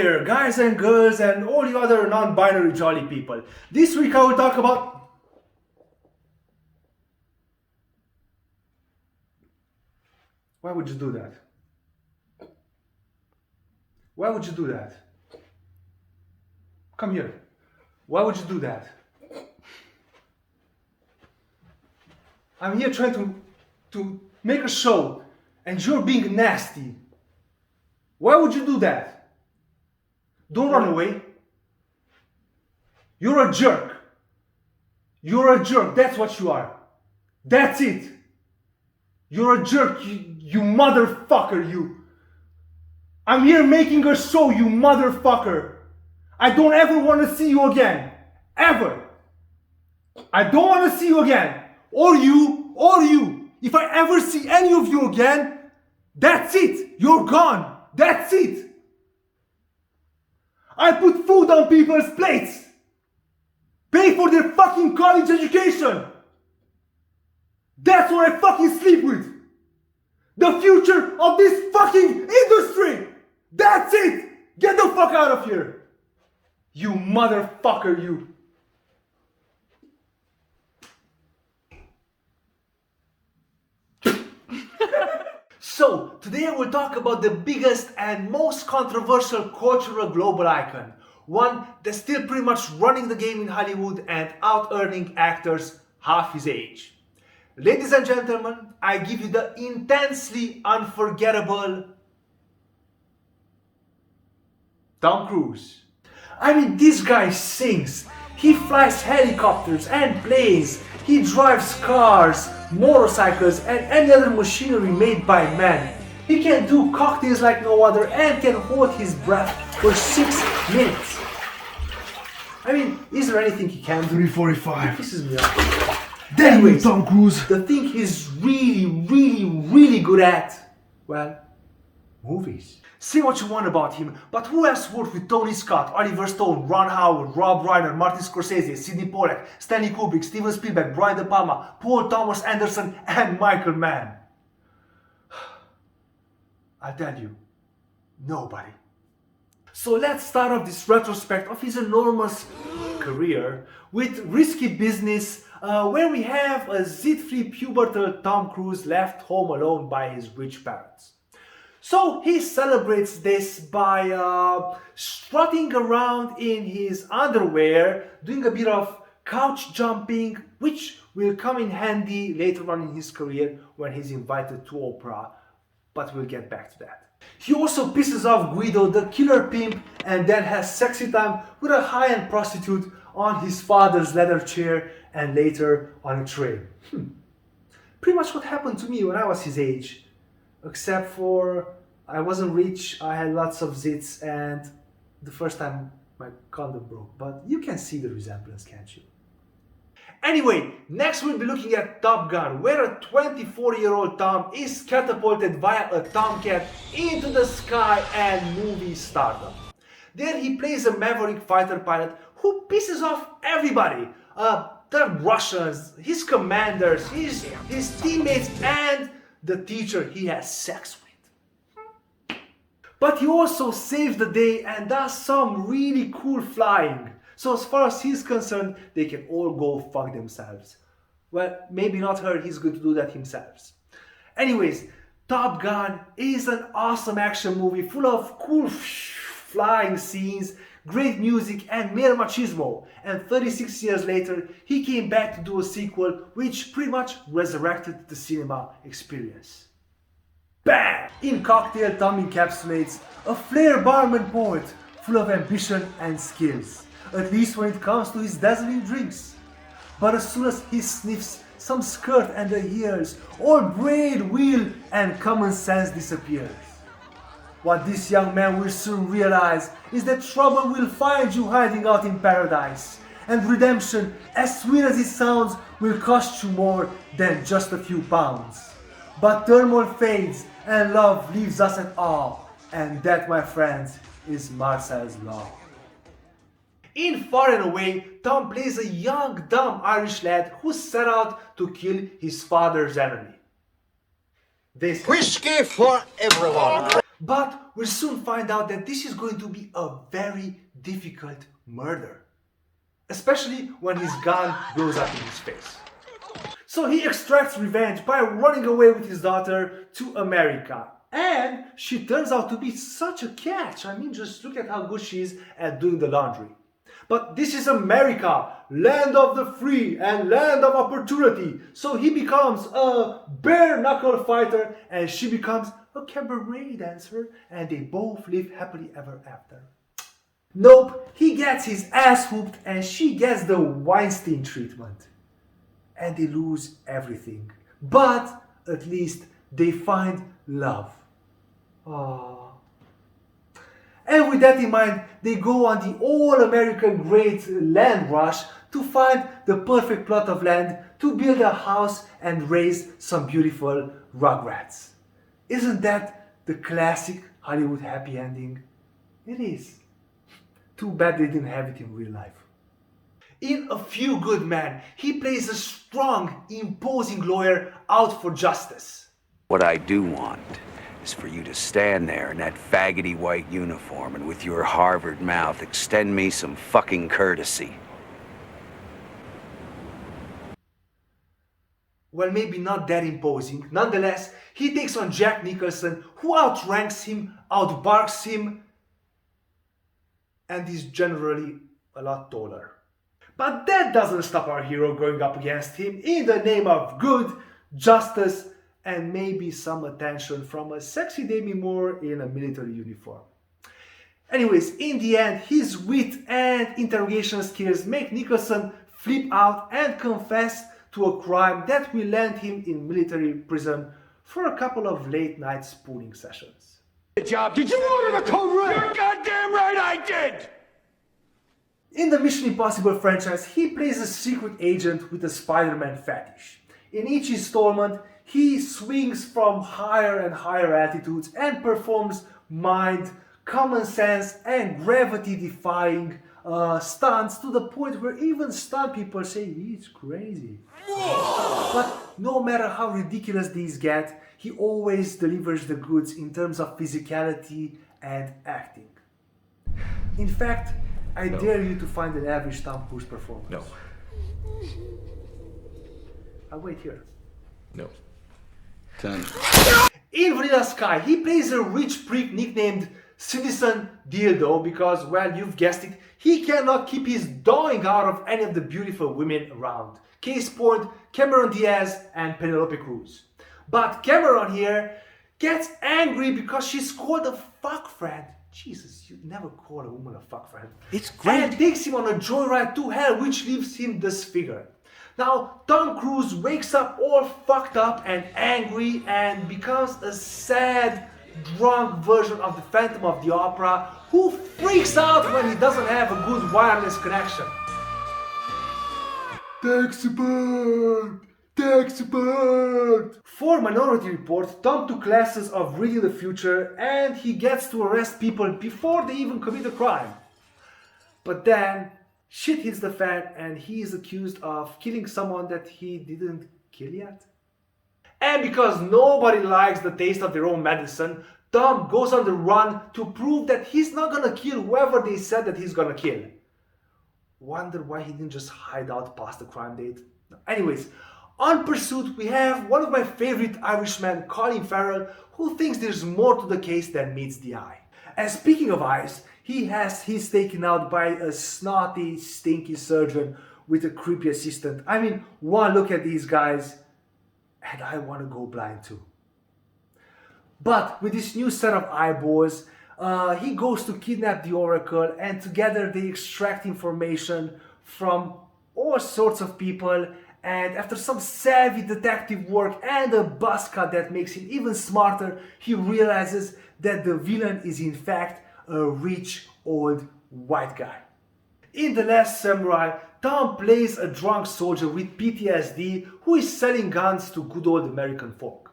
there, guys and girls and all you other non-binary jolly people. This week I will talk about... Why would you do that? Why would you do that? Come here. Why would you do that? I'm here trying to make a show and you're being nasty. Why would you do that? Don't run away. You're a jerk. You're a jerk. That's what you are. That's it. You're a jerk. You motherfucker, you. I'm here making a show, you motherfucker. I don't ever want to see you again. Ever. I don't want to see you again. Or you. If I ever see any of you again, that's it. You're gone. That's it. I put food on people's plates. Pay for their fucking college education. That's what I fucking sleep with. The future of this fucking industry. That's it. Get the fuck out of here. You motherfucker, you. So, today I will talk about the biggest and most controversial cultural global icon. One that's still pretty much running the game in Hollywood and out-earning actors half his age. Ladies and gentlemen, I give you the intensely unforgettable Tom Cruise. I mean, this guy sings, he flies helicopters and planes, he drives cars, motorcycles and any other machinery made by man. He can do cocktails like no other and can hold his breath for 6 minutes. I mean, is there anything he can do? 345. It pisses me off. Damn Anyways, Tom Cruise. the thing he's really good at, well, movies. Say what you want about him, but who has worked with Tony Scott, Oliver Stone, Ron Howard, Rob Reiner, Martin Scorsese, Sidney Pollack, Stanley Kubrick, Steven Spielberg, Brian De Palma, Paul Thomas Anderson, and Michael Mann? I'll tell you, nobody. So let's start off this retrospect of his enormous career with Risky Business, where we have a zit-free pubertal Tom Cruise left home alone by his rich parents. So he celebrates this by strutting around in his underwear, doing a bit of couch jumping, which will come in handy later on in his career when he's invited to Oprah, but we'll get back to that. He also pisses off Guido, the killer pimp, and then has sexy time with a high-end prostitute on his father's leather chair and later on a train. Pretty much what happened to me when I was his age. Except for I wasn't rich, I had lots of zits, and the first time my condom broke. But you can see the resemblance, can't you? Anyway, next we'll be looking at Top Gun, where a 24-year-old Tom is catapulted via a Tomcat into the sky and movie stardom. There he plays a maverick fighter pilot who pisses off everybody. The Russians, his commanders, his teammates, and the teacher he has sex with. But he also saves the day and does some really cool flying. So as far as he's concerned, they can all go fuck themselves. Well, maybe not her, he's going to do that himself. Anyways, Top Gun is an awesome action movie full of cool flying scenes, great music and mere machismo. And 36 years later, he came back to do a sequel which pretty much resurrected the cinema experience. Bam! In Cocktail, Tom encapsulates a flair barman poet full of ambition and skills, at least when it comes to his dazzling drinks. But as soon as he sniffs some skirt and the ears, all brain, will and common sense disappears. What this young man will soon realize is that trouble will find you hiding out in paradise, and redemption, as sweet as it sounds, will cost you more than just a few pounds. But turmoil fades and love leaves us at all, and that, my friends, is Marcel's law. In Far and Away, Tom plays a young, dumb Irish lad who set out to kill his father's enemy. This Whiskey for everyone. But we'll soon find out that this is going to be a very difficult murder, especially when his gun blows up in his face. So he extracts revenge by running away with his daughter to America. And she turns out to be such a catch. I mean, just look at how good she is at doing the laundry. But this is America, land of the free and land of opportunity. So he becomes a bare knuckle fighter and she becomes a cabaret dancer, and they both live happily ever after. Nope, he gets his ass whooped and she gets the Weinstein treatment. And they lose everything. But at least they find love. Aww. And with that in mind, they go on the all-American great land rush to find the perfect plot of land to build a house and raise some beautiful rugrats. Isn't that the classic Hollywood happy ending? It is. Too bad they didn't have it in real life. In A Few Good Men, he plays a strong, imposing lawyer out for justice. What I do want is for you to stand there in that faggoty white uniform and with your Harvard mouth extend me some fucking courtesy. Well, maybe not that imposing. Nonetheless, he takes on Jack Nicholson, who outranks him, outbarks him, and is generally a lot taller. But that doesn't stop our hero going up against him in the name of good, justice, and maybe some attention from a sexy Demi Moore in a military uniform. Anyways, in the end, his wit and interrogation skills make Nicholson flip out and confess to a crime that will land him in military prison for a couple of late night spooning sessions. Job. Did you order the code red? You're goddamn right I did! In the Mission Impossible franchise, he plays a secret agent with a Spider-Man fetish. In each installment, he swings from higher and higher altitudes and performs mind, common sense, and gravity-defying stunts to the point where even stunt people say he's crazy. But no matter how ridiculous these get, he always delivers the goods in terms of physicality and acting. In fact, I dare you to find an average Tom Cruise performance. No. I'll wait here. No. 10. In Vanilla Sky, he plays a rich prick nicknamed Citizen Dildo because, well, you've guessed it, he cannot keep his dawing out of any of the beautiful women around. Case point, Cameron Diaz and Penelope Cruz. But Cameron here gets angry because she's called a fuck friend. Jesus, you'd never call a woman a fuck friend. It's great. And takes him on a joyride to hell, which leaves him disfigured. Now, Tom Cruise wakes up all fucked up and angry and becomes a sad, drunk version of the Phantom of the Opera who freaks out when he doesn't have a good wireless connection. Tech support! Tech support! For Minority Report, Tom took classes of reading the future and he gets to arrest people before they even commit a crime. But then, shit hits the fan and he is accused of killing someone that he didn't kill yet. And because nobody likes the taste of their own medicine, Tom goes on the run to prove that he's not gonna kill whoever they said that he's gonna kill. Wonder why he didn't just hide out past the crime date. Anyways, on Pursuit we have one of my favorite Irishmen, Colin Farrell, who thinks there's more to the case than meets the eye. And speaking of eyes, he's taken out by a snotty, stinky surgeon with a creepy assistant. I mean, one look at these guys and I want to go blind too. But with this new set of eyeballs, he goes to kidnap the Oracle and together they extract information from all sorts of people, and after some savvy detective work and a buzz cut that makes him even smarter, he realizes that the villain is in fact a rich old white guy. In The Last Samurai, Tom plays a drunk soldier with PTSD who is selling guns to good old American folk.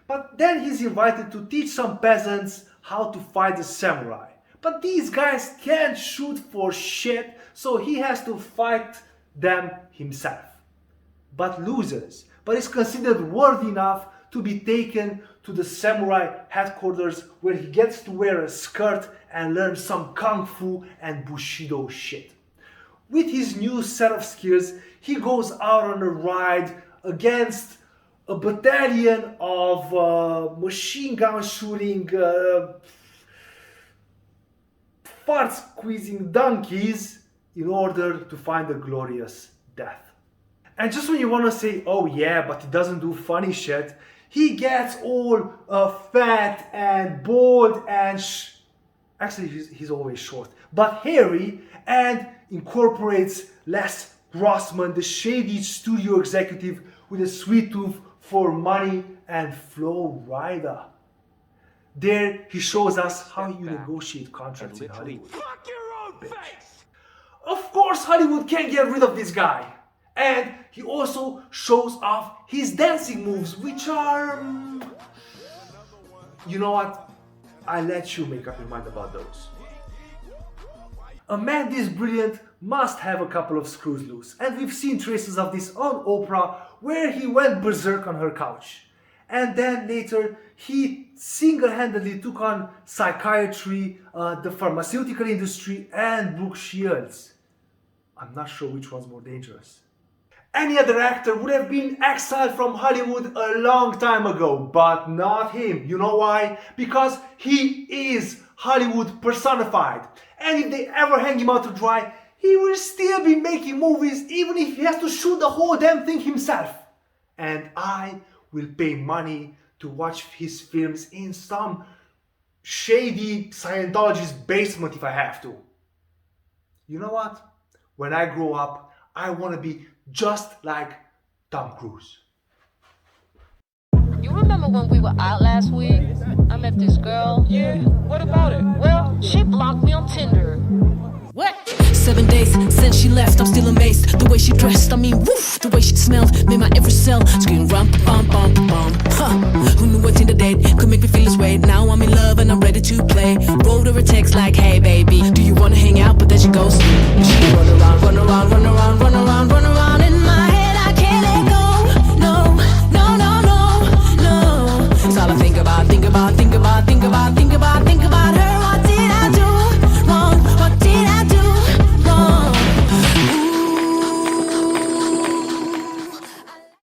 But then he's invited to teach some peasants how to fight a samurai. But these guys can't shoot for shit, so he has to fight them himself. But loses, but is considered worthy enough to be taken to the samurai headquarters where he gets to wear a skirt and learn some kung fu and bushido shit. With his new set of skills, he goes out on a ride against a battalion of machine gun shooting, fart squeezing donkeys in order to find a glorious death. And just when you want to say, oh yeah, but he doesn't do funny shit, he gets all fat and bald and actually he's always short, but hairy, and incorporates Les Grossman, the shady studio executive with a sweet tooth for money, and Flo Rida. There he shows us how you negotiate contracts in Hollywood. Fuck your own face! Of course Hollywood can't get rid of this guy. And he also shows off his dancing moves, which are... you know what? I'll let you make up your mind about those. A man this brilliant must have a couple of screws loose, and we've seen traces of this on Oprah, where he went berserk on her couch. And then later, he single-handedly took on psychiatry, the pharmaceutical industry, and Brooke Shields. I'm not sure which one's more dangerous. Any other actor would have been exiled from Hollywood a long time ago, but not him. You know why? Because he is Hollywood personified. And if they ever hang him out to dry, he will still be making movies even if he has to shoot the whole damn thing himself. And I will pay money to watch his films in some shady Scientologist basement if I have to. You know what? When I grow up, I want to be just like Tom Cruise. You remember when we were out last week? I met this girl. Yeah, what about it? Well, she blocked me on Tinder. What? 7 days since she left, I'm still amazed. The way she dressed, I mean, woof. The way she smelled, made my every cell scream rum bum bum bum. Huh? Who knew a Tinder date could make me feel this way? Now I'm in love and I'm ready to play. Wrote her a text like, hey baby, do you wanna hang out? But then she goes, she run around, run around, run around, run around, run around in my head. I can't let go. No, no, no, no, no. It's all I think about, think about.